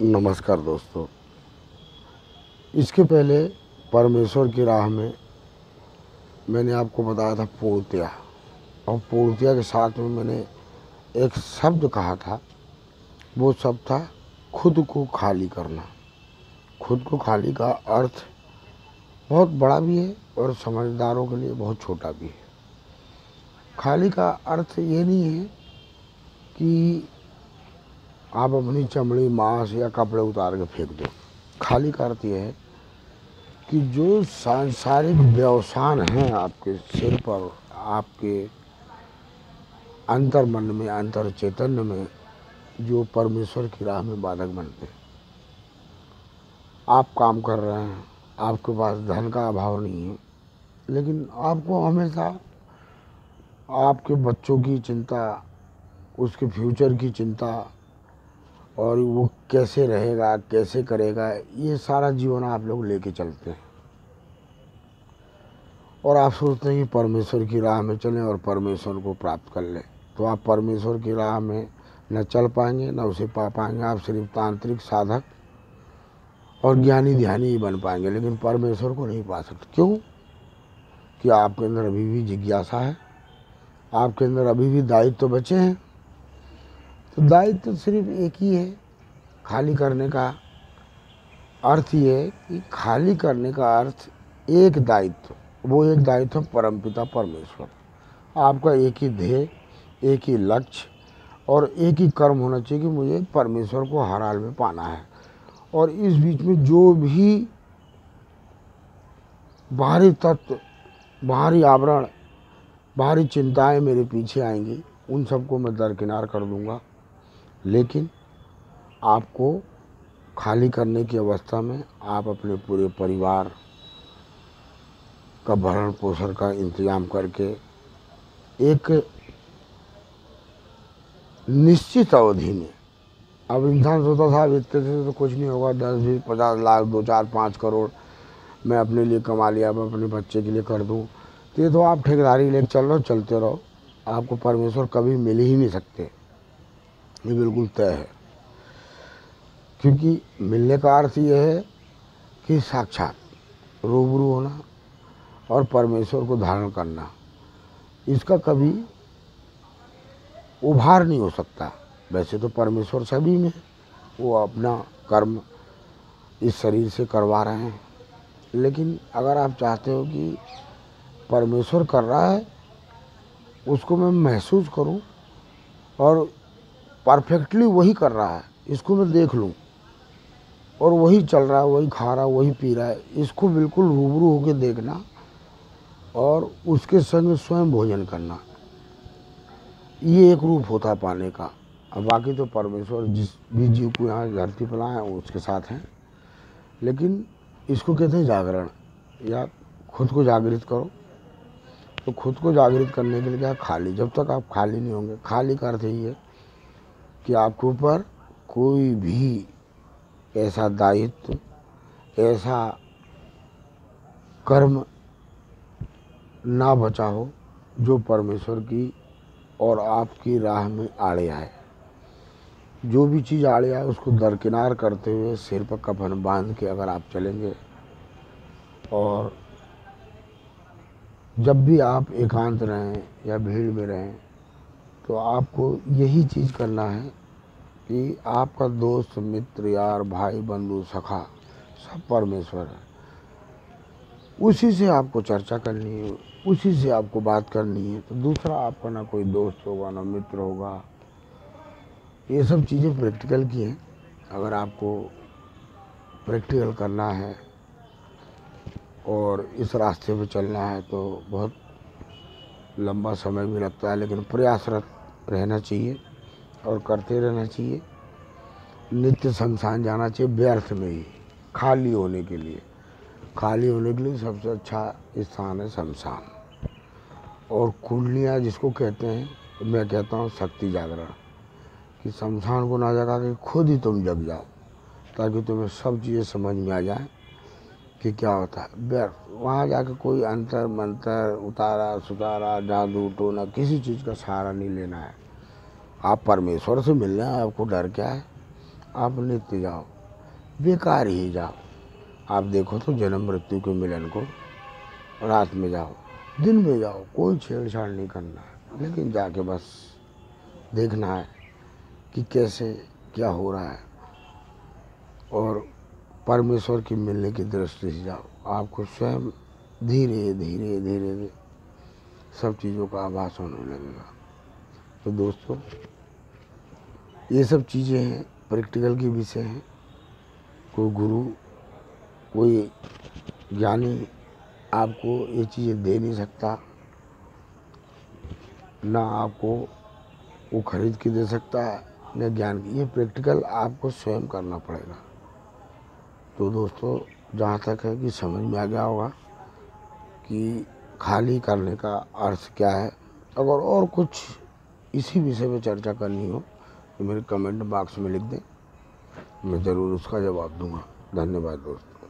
नमस्कार दोस्तों। इसके पहले परमेश्वर की राह में मैंने आपको बताया था पूर्णतया, और पूर्णतया के साथ में मैंने एक शब्द कहा था। वो शब्द था खुद को खाली करना। खुद को खाली का अर्थ बहुत बड़ा भी है और समझदारों के लिए बहुत छोटा भी है। खाली का अर्थ ये नहीं है कि आप अपनी चमड़ी, मांस या कपड़े उतार के फेंक दो। खाली का अर्थ ये है कि जो सांसारिक व्यवसान हैं आपके सिर पर, आपके अंतर मन में, अंतर चैतन्य में, जो परमेश्वर की राह में बाधक बनते हैं। आप काम कर रहे हैं, आपके पास धन का अभाव नहीं है, लेकिन आपको हमेशा आपके बच्चों की चिंता, उसके फ्यूचर की चिंता, और वो कैसे रहेगा, कैसे करेगा, ये सारा जीवन आप लोग लेके चलते हैं। और आप सोचते हैं कि परमेश्वर की राह में चलें और परमेश्वर को प्राप्त कर लें। तो आप परमेश्वर की राह में न चल पाएंगे, न उसे पा पाएंगे। आप सिर्फ तांत्रिक साधक और ज्ञानी ध्यानी ही बन पाएंगे, लेकिन परमेश्वर को नहीं पा सकते। क्यों? कि आपके अंदर अभी भी जिज्ञासा है, आपके अंदर अभी भी दायित्व तो बचे हैं। तो दायित्व तो सिर्फ एक ही है। खाली करने का अर्थ ये है कि खाली करने का अर्थ एक दायित्व, वो एक दायित्व परमपिता परमेश्वर। आपका एक ही ध्येय, एक ही लक्ष्य और एक ही कर्म होना चाहिए कि मुझे परमेश्वर को हर हाल में पाना है। और इस बीच में जो भी बाहरी तत्व, बाहरी आवरण, बाहरी चिंताएं मेरे पीछे आएंगी, उन सबको मैं दरकिनार कर दूंगा। लेकिन आपको खाली करने की अवस्था में आप अपने पूरे परिवार का भरण पोषण का इंतजाम करके एक निश्चित अवधि में, अब इंसान सोचता था इतने से तो कुछ नहीं होगा, 10, 20, 50 लाख, 2, 4, 5 करोड़ मैं अपने लिए कमा लिया, मैं अपने बच्चे के लिए कर दूं। तो ये तो आप ठेकेदारी लेके चल रहे हो, चलते रहो, आपको परमेश्वर कभी मिल ही नहीं सकते। ये बिल्कुल तय है। क्योंकि मिलने का अर्थ ये है कि साक्षात रूबरू होना और परमेश्वर को धारण करना। इसका कभी उभार नहीं हो सकता। वैसे तो परमेश्वर सभी में, वो अपना कर्म इस शरीर से करवा रहे हैं, लेकिन अगर आप चाहते हो कि परमेश्वर कर रहा है, उसको मैं महसूस करूं और परफेक्टली वही कर रहा है, इसको मैं देख लूं, और वही चल रहा है, वही खा रहा है, वही पी रहा है, इसको बिल्कुल रूबरू होकर देखना और उसके संग स्वयं भोजन करना, ये एक रूप होता है पाने का। अब बाकी तो परमेश्वर जिस भी जीव को यहाँ धरती पर लाए हैं उसके साथ हैं, लेकिन इसको कहते हैं जागरण, या खुद को जागृत करो। तो खुद को जागृत करने के लिए क्या? खाली। जब तक आप खाली नहीं होंगे, खाली का अर्थ यही है कि आपके ऊपर कोई भी ऐसा दायित्व, ऐसा कर्म ना बचा हो जो परमेश्वर की और आपकी राह में आड़े आए। जो भी चीज़ आड़े आए उसको दरकिनार करते हुए सिर पर कफन बांध के अगर आप चलेंगे, और जब भी आप एकांत रहें या भीड़ में रहें, तो आपको यही चीज़ करना है कि आपका दोस्त, मित्र, यार, भाई, बंधु, सखा सब परमेश्वर है। उसी से आपको चर्चा करनी है, उसी से आपको बात करनी है। तो दूसरा आपका ना कोई दोस्त होगा, ना मित्र होगा। ये सब चीज़ें प्रैक्टिकल की हैं। अगर आपको प्रैक्टिकल करना है और इस रास्ते पे चलना है तो बहुत लंबा समय भी लगता है, लेकिन प्रयासरत रहना चाहिए और करते रहना चाहिए। नित्य शमशान जाना चाहिए, व्यर्थ में ही, खाली होने के लिए। खाली होने के लिए सबसे अच्छा स्थान है शमशान। और कुंडलियाँ जिसको कहते हैं, मैं कहता हूँ शक्ति जागरण, कि शमशान को ना जगा के खुद ही तुम जग जाओ, ताकि तुम्हें सब चीज़ें समझ में आ जाए कि क्या होता है। व्यर्थ वहाँ जाकर कोई अंतर मंतर, उतारा सुतारा, जादू टोना, किसी चीज़ का सहारा नहीं लेना है। आप परमेश्वर से मिलना है, आपको डर क्या है? आप नित्य जाओ, बेकार ही जाओ। आप देखो तो जन्म मृत्यु के मिलन को रात में जाओ, दिन में जाओ, कोई छेड़छाड़ नहीं करना है, लेकिन जाके बस देखना है कि कैसे क्या हो रहा है, और परमेश्वर की मिलने की दृष्टि से जाओ। आपको स्वयं धीरे धीरे धीरे धीरे सब चीज़ों का आभास होने लगेगा। तो दोस्तों, ये सब चीज़ें हैं, प्रैक्टिकल की विषय हैं। कोई गुरु, कोई ज्ञानी आपको ये चीज़ें दे नहीं सकता, ना आपको वो खरीद के दे सकता है, न ज्ञान की। ये प्रैक्टिकल आपको स्वयं करना पड़ेगा। तो दोस्तों, जहाँ तक है कि समझ में आ गया होगा कि खाली करने का अर्थ क्या है। अगर और कुछ इसी विषय में चर्चा करनी हो तो मेरे कमेंट बॉक्स में लिख दें, मैं ज़रूर उसका जवाब दूंगा। धन्यवाद दोस्तों।